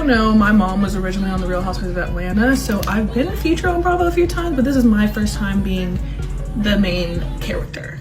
know, my mom was originally on the Real Housewives of Atlanta, so I've been featured on Bravo a few times, but this is my first time being the main character.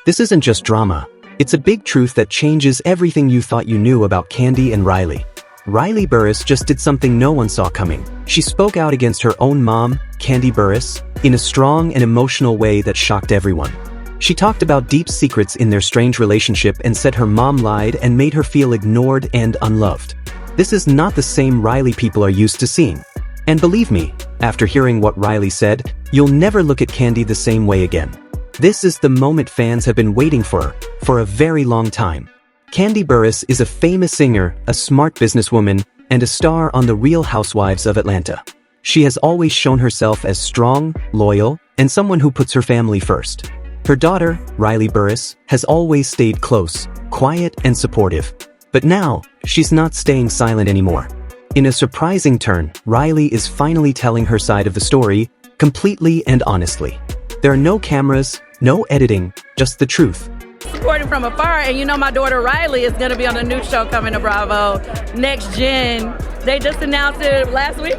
This isn't just drama. It's a big truth that changes everything you thought you knew about Kandi and Riley. Riley Burruss just did something no one saw coming. She spoke out against her own mom, Kandi Burruss, in a strong and emotional way that shocked everyone. She talked about deep secrets in their strange relationship and said her mom lied and made her feel ignored and unloved. This is not the same Riley people are used to seeing. And believe me, after hearing what Riley said, you'll never look at Kandi the same way again. This is the moment fans have been waiting for a very long time. Kandi Burruss is a famous singer, a smart businesswoman, and a star on the Real Housewives of Atlanta. She has always shown herself as strong, loyal, and someone who puts her family first. Her daughter, Riley Burruss, has always stayed close, quiet, and supportive. But now, she's not staying silent anymore. In a surprising turn, Riley is finally telling her side of the story, completely and honestly. There are no cameras, no editing, just the truth. Supporting from afar, and you know my daughter Riley is going to be on a new show coming to Bravo, Next Gen. They just announced it last week.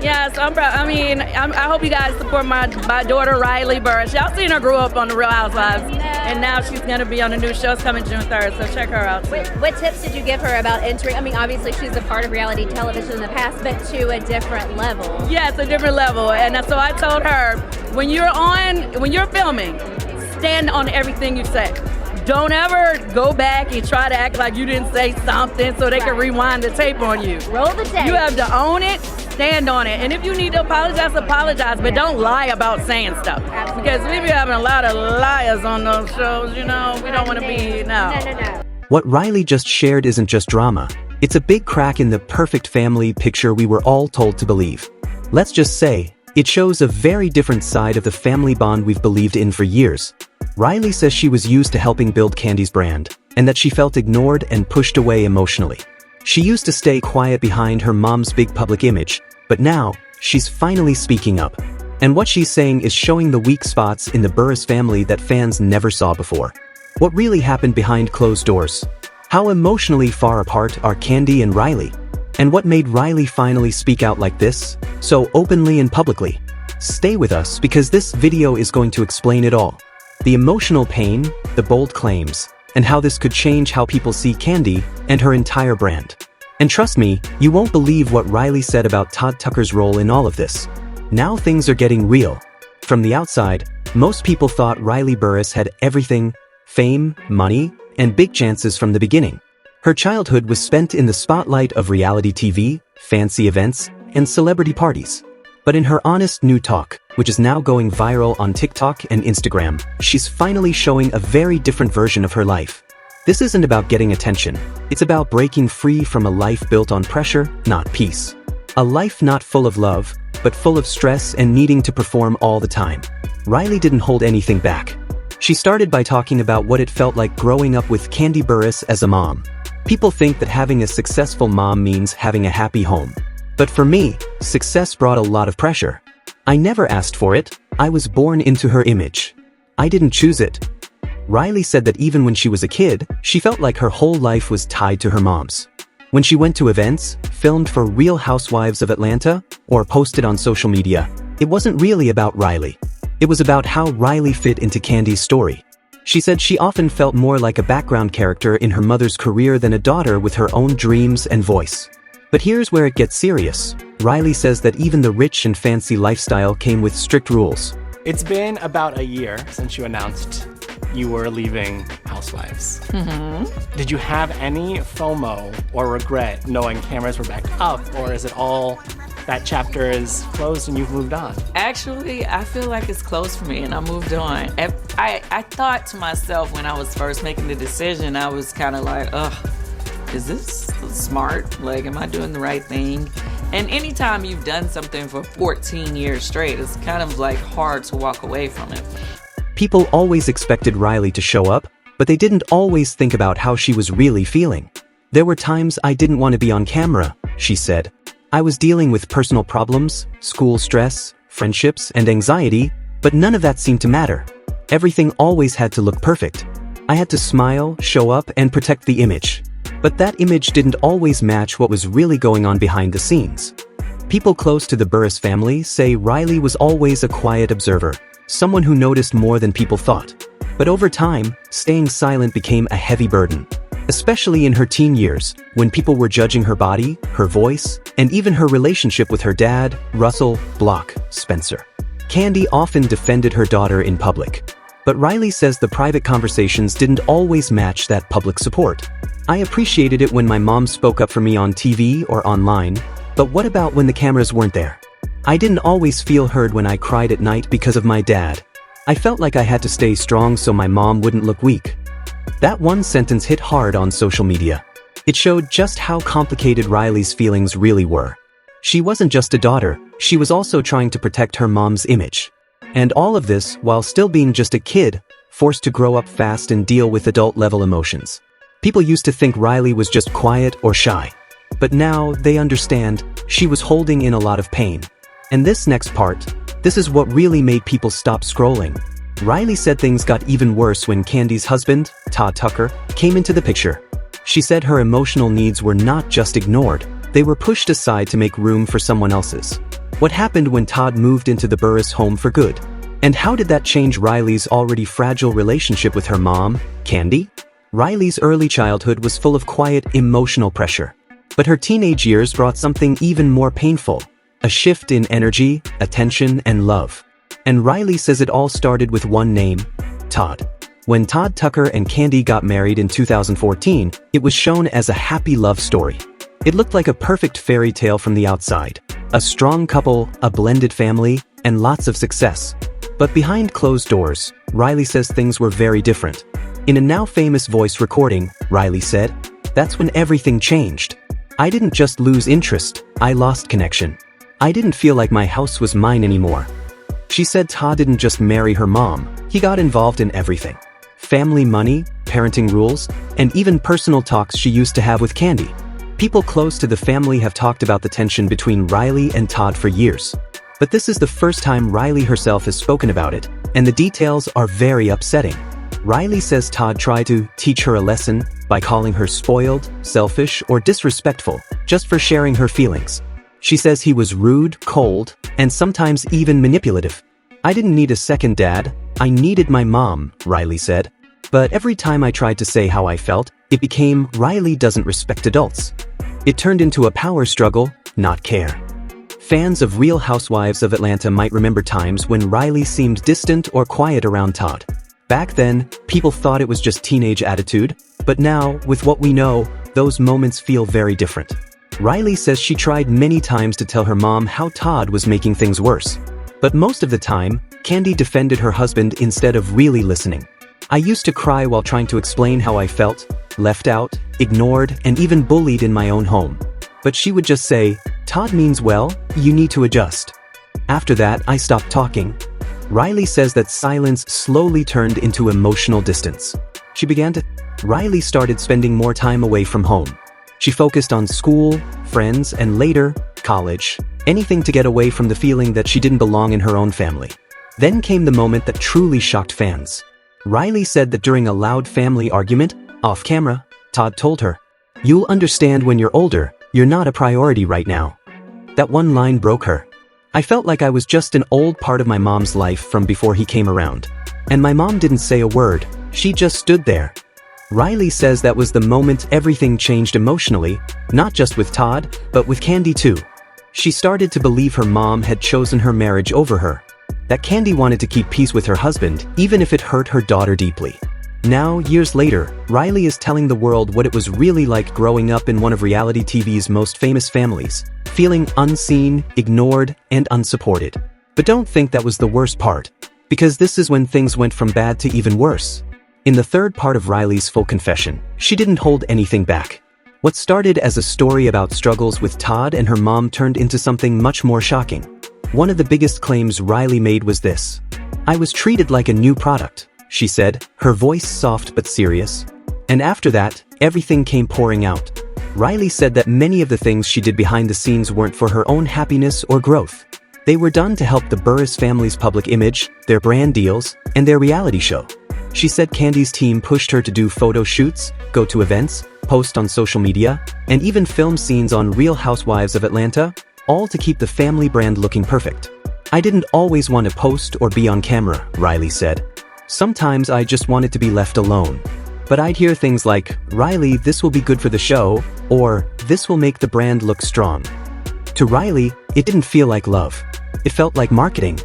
Yeah, so I hope you guys support my daughter Riley Burruss. Y'all seen her grow up on the Real Housewives, and now she's going to be on a new show. It's coming June 3rd, so check her out too. What tips did you give her about entering? I mean, obviously she's a part of reality television in the past, but to a different level. Yeah, it's a different level, and so I told her, when you're filming, stand on everything you say. Don't ever go back and try to act like you didn't say something so they can rewind the tape on you. Roll the tape. You have to own it, stand on it. And if you need to apologize, but don't lie about saying stuff. Absolutely. Because we be having a lot of liars on those shows, you know. We don't want to be, no. What Riley just shared isn't just drama. It's a big crack in the perfect family picture we were all told to believe. Let's just say, it shows a very different side of the family bond we've believed in for years. Riley says she was used to helping build Kandi's brand, and that she felt ignored and pushed away emotionally. She used to stay quiet behind her mom's big public image, but now, she's finally speaking up. And what she's saying is showing the weak spots in the Burruss family that fans never saw before. What really happened behind closed doors? How emotionally far apart are Kandi and Riley? And what made Riley finally speak out like this, so openly and publicly? Stay with us because this video is going to explain it all. The emotional pain, the bold claims, and how this could change how people see Kandi and her entire brand. And trust me, you won't believe what Riley said about Todd Tucker's role in all of this. Now things are getting real. From the outside, most people thought Riley Burruss had everything: fame, money, and big chances from the beginning. Her childhood was spent in the spotlight of reality TV, fancy events, and celebrity parties. But in her honest new talk, which is now going viral on TikTok and Instagram, she's finally showing a very different version of her life. This isn't about getting attention. It's about breaking free from a life built on pressure, not peace. A life not full of love, but full of stress and needing to perform all the time. Riley didn't hold anything back. She started by talking about what it felt like growing up with Kandi Burruss as a mom. People think that having a successful mom means having a happy home. But for me, success brought a lot of pressure. I never asked for it. I was born into her image. I didn't choose it. Riley said that even when she was a kid, she felt like her whole life was tied to her mom's. When she went to events, filmed for Real Housewives of Atlanta, or posted on social media, it wasn't really about Riley. It was about how Riley fit into Kandi's story. She said she often felt more like a background character in her mother's career than a daughter with her own dreams and voice. But here's where it gets serious. Riley says that even the rich and fancy lifestyle came with strict rules. It's been about a year since you announced you were leaving Housewives. Did you have any FOMO or regret knowing cameras were back up, or is it all that chapter is closed and you've moved on? Actually, I feel like it's closed for me and I moved on. I thought to myself when I was first making the decision, I was kind of like, ugh, is this smart? Like, am I doing the right thing? And anytime you've done something for 14 years straight, it's kind of like hard to walk away from it. People always expected Riley to show up, but they didn't always think about how she was really feeling. There were times I didn't want to be on camera, she said. I was dealing with personal problems, school stress, friendships, and anxiety, but none of that seemed to matter. Everything always had to look perfect. I had to smile, show up, and protect the image. But that image didn't always match what was really going on behind the scenes. People close to the Burruss family say Riley was always a quiet observer, someone who noticed more than people thought. But over time, staying silent became a heavy burden. Especially in her teen years, when people were judging her body, her voice, and even her relationship with her dad, Russell Block Spencer. Kandi often defended her daughter in public. But Riley says the private conversations didn't always match that public support. I appreciated it when my mom spoke up for me on TV or online, but what about when the cameras weren't there? I didn't always feel heard when I cried at night because of my dad. I felt like I had to stay strong so my mom wouldn't look weak. That one sentence hit hard on social media. It showed just how complicated Riley's feelings really were. She wasn't just a daughter, she was also trying to protect her mom's image. And all of this while still being just a kid, forced to grow up fast and deal with adult-level emotions. People used to think Riley was just quiet or shy. But now they understand she was holding in a lot of pain. And this next part, this is what really made people stop scrolling. Riley said things got even worse when Kandi's husband, Todd Tucker, came into the picture. She said her emotional needs were not just ignored, they were pushed aside to make room for someone else's. What happened when Todd moved into the Burruss home for good? And how did that change Riley's already fragile relationship with her mom, Kandi? Riley's early childhood was full of quiet, emotional pressure. But her teenage years brought something even more painful, a shift in energy, attention, and love. And Riley says it all started with one name, Todd. When Todd Tucker and Kandi got married in 2014, it was shown as a happy love story. It looked like a perfect fairy tale from the outside. A strong couple, a blended family, and lots of success. But behind closed doors, Riley says things were very different. In a now famous voice recording, Riley said, "That's when everything changed. I didn't just lose interest, I lost connection. I didn't feel like my house was mine anymore." She said Todd didn't just marry her mom, he got involved in everything. Family money, parenting rules, and even personal talks she used to have with Kandi. People close to the family have talked about the tension between Riley and Todd for years. But this is the first time Riley herself has spoken about it, and the details are very upsetting. Riley says Todd tried to teach her a lesson by calling her spoiled, selfish, or disrespectful, just for sharing her feelings. She says he was rude, cold, and sometimes even manipulative. "I didn't need a second dad, I needed my mom," Riley said. But every time I tried to say how I felt, it became Riley doesn't respect adults. It turned into a power struggle, not care. Fans of Real Housewives of Atlanta might remember times when Riley seemed distant or quiet around Todd. Back then, people thought it was just teenage attitude, but now, with what we know, those moments feel very different. Riley says she tried many times to tell her mom how Todd was making things worse. But most of the time, Kandi defended her husband instead of really listening. "I used to cry while trying to explain how I felt, left out, ignored, and even bullied in my own home. But she would just say, 'Todd means well, you need to adjust.' After that, I stopped talking." Riley says that silence slowly turned into emotional distance. Riley started spending more time away from home. She focused on school, friends, and later, college, anything to get away from the feeling that she didn't belong in her own family. Then came the moment that truly shocked fans. Riley said that during a loud family argument, off camera, Todd told her, "You'll understand when you're older, you're not a priority right now." That one line broke her. "I felt like I was just an old part of my mom's life from before he came around. And my mom didn't say a word, she just stood there." Riley says that was the moment everything changed emotionally, not just with Todd, but with Kandi too. She started to believe her mom had chosen her marriage over her. That Kandi wanted to keep peace with her husband, even if it hurt her daughter deeply. Now, years later, Riley is telling the world what it was really like growing up in one of reality TV's most famous families, feeling unseen, ignored, and unsupported. But don't think that was the worst part, because this is when things went from bad to even worse. In the third part of Riley's full confession, she didn't hold anything back. What started as a story about struggles with Todd and her mom turned into something much more shocking. One of the biggest claims Riley made was this: "I was treated like a new product," she said, her voice soft but serious. And after that, everything came pouring out. Riley said that many of the things she did behind the scenes weren't for her own happiness or growth. They were done to help the Burruss family's public image, their brand deals, and their reality show. She said Kandi's team pushed her to do photo shoots, go to events, post on social media, and even film scenes on Real Housewives of Atlanta, all to keep the family brand looking perfect. I didn't always want to post or be on camera, Riley said. Sometimes I just wanted to be left alone. But I'd hear things like, Riley, this will be good for the show, or this will make the brand look strong. To Riley, it didn't feel like love. It felt like marketing.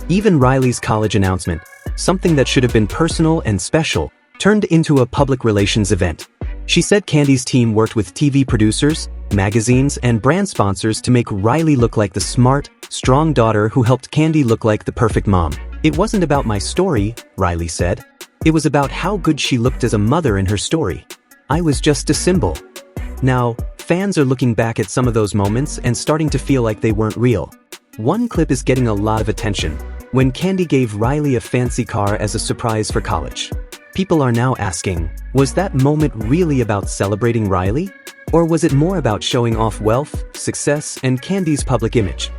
Even Riley's college announcement, something that should have been personal and special, turned into a public relations event. She said Kandi's team worked with TV producers, magazines, and brand sponsors to make Riley look like the smart, strong daughter who helped Kandi look like the perfect mom. It wasn't about my story, Riley said. It was about how good she looked as a mother in her story. I was just a symbol. Now, fans are looking back at some of those moments and starting to feel like they weren't real. One clip is getting a lot of attention, when Kandi gave Riley a fancy car as a surprise for college. People are now asking, was that moment really about celebrating Riley? Or was it more about showing off wealth, success, and Kandi's public image?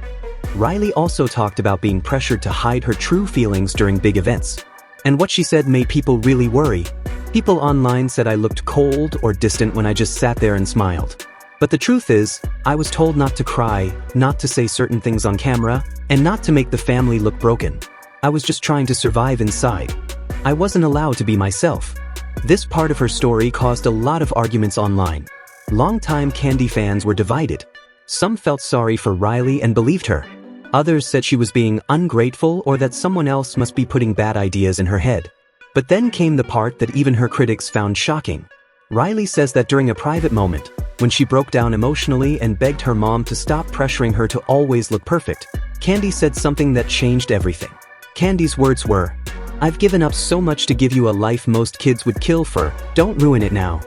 Riley also talked about being pressured to hide her true feelings during big events. And what she said made people really worry. People online said I looked cold or distant when I just sat there and smiled. But the truth is, I was told not to cry, not to say certain things on camera, and not to make the family look broken. I was just trying to survive inside. I wasn't allowed to be myself. This part of her story caused a lot of arguments online. Longtime Kandi fans were divided. Some felt sorry for Riley and believed her. Others said she was being ungrateful or that someone else must be putting bad ideas in her head. But then came the part that even her critics found shocking. Riley says that during a private moment, when she broke down emotionally and begged her mom to stop pressuring her to always look perfect, Kandi said something that changed everything. Kandi's words were, "I've given up so much to give you a life most kids would kill for, don't ruin it now."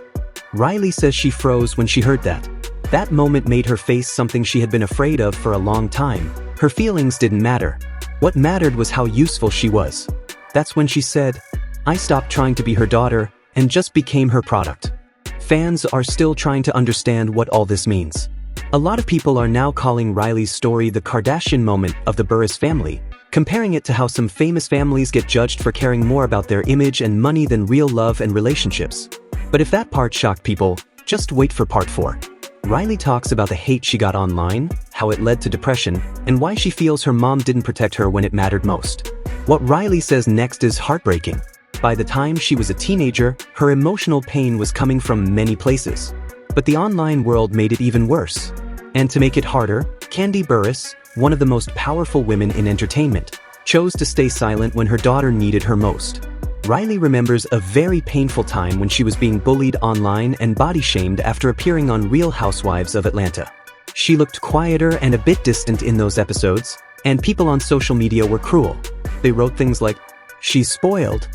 Riley says she froze when she heard that. That moment made her face something she had been afraid of for a long time. Her feelings didn't matter. What mattered was how useful she was. That's when she said, "I stopped trying to be her daughter and just became her product." Fans are still trying to understand what all this means. A lot of people are now calling Riley's story the Kardashian moment of the Burruss family, comparing it to how some famous families get judged for caring more about their image and money than real love and relationships. But if that part shocked people, just wait for part 4. Riley talks about the hate she got online, how it led to depression, and why she feels her mom didn't protect her when it mattered most. What Riley says next is heartbreaking. By the time she was a teenager, her emotional pain was coming from many places. But the online world made it even worse. And to make it harder, Kandi Burruss, one of the most powerful women in entertainment, chose to stay silent when her daughter needed her most. Riley remembers a very painful time when she was being bullied online and body-shamed after appearing on Real Housewives of Atlanta. She looked quieter and a bit distant in those episodes, and people on social media were cruel. They wrote things like, "She's spoiled,"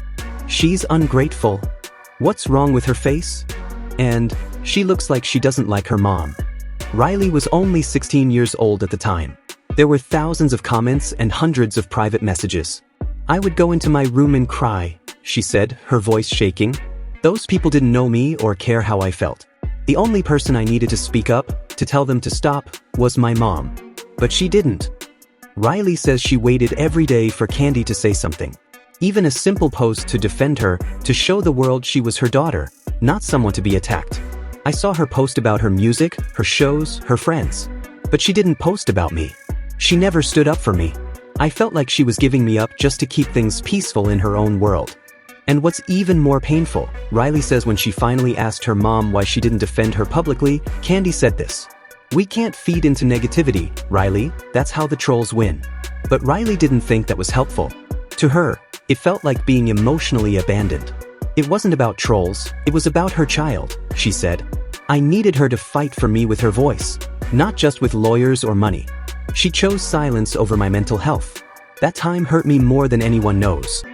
"She's ungrateful," "What's wrong with her face?" and "She looks like she doesn't like her mom." Riley was only 16 years old at the time. There were thousands of comments and hundreds of private messages. "I would go into my room and cry," she said, her voice shaking. "Those people didn't know me or care how I felt. The only person I needed to speak up, to tell them to stop, was my mom. But she didn't." Riley says she waited every day for Kandi to say something. Even a simple post to defend her, to show the world she was her daughter, not someone to be attacked. "I saw her post about her music, her shows, her friends. But she didn't post about me. She never stood up for me. I felt like she was giving me up just to keep things peaceful in her own world." And what's even more painful, Riley says when she finally asked her mom why she didn't defend her publicly, Kandi said this, "We can't feed into negativity, Riley, that's how the trolls win." But Riley didn't think that was helpful. To her, it felt like being emotionally abandoned. It wasn't about trolls, it was about her child, she said. "I needed her to fight for me with her voice, not just with lawyers or money. She chose silence over my mental health. That time hurt me more than anyone knows."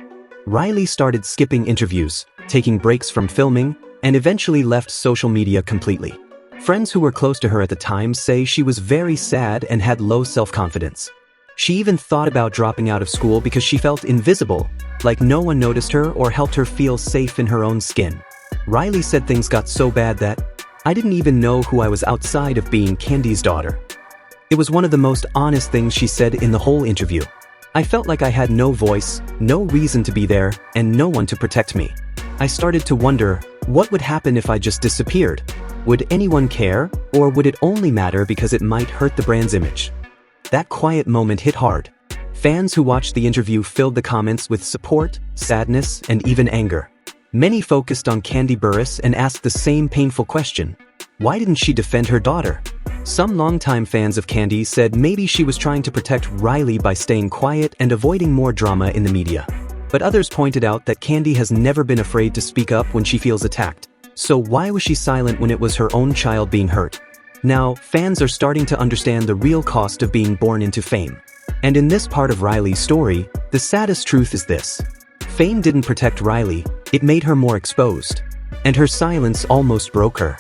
Riley started skipping interviews, taking breaks from filming, and eventually left social media completely. Friends who were close to her at the time say she was very sad and had low self-confidence. She even thought about dropping out of school because she felt invisible, like no one noticed her or helped her feel safe in her own skin. Riley said things got so bad that, "I didn't even know who I was outside of being Kandi's daughter." It was one of the most honest things she said in the whole interview. "I felt like I had no voice, no reason to be there, and no one to protect me. I started to wonder, What would happen if I just disappeared? Would anyone care, or would it only matter because it might hurt the brand's image? That quiet moment hit hard. Fans who watched the interview filled the comments with support, sadness, and even anger. Many focused on Kandi Burruss and asked the same painful question: why didn't she defend her daughter? Some longtime fans of Kandi said maybe she was trying to protect Riley by staying quiet and avoiding more drama in the media. But others pointed out that Kandi has never been afraid to speak up when she feels attacked. So why was she silent when it was her own child being hurt? Now, fans are starting to understand the real cost of being born into fame. And in this part of Riley's story, the saddest truth is this: fame didn't protect Riley, it made her more exposed. And her silence almost broke her.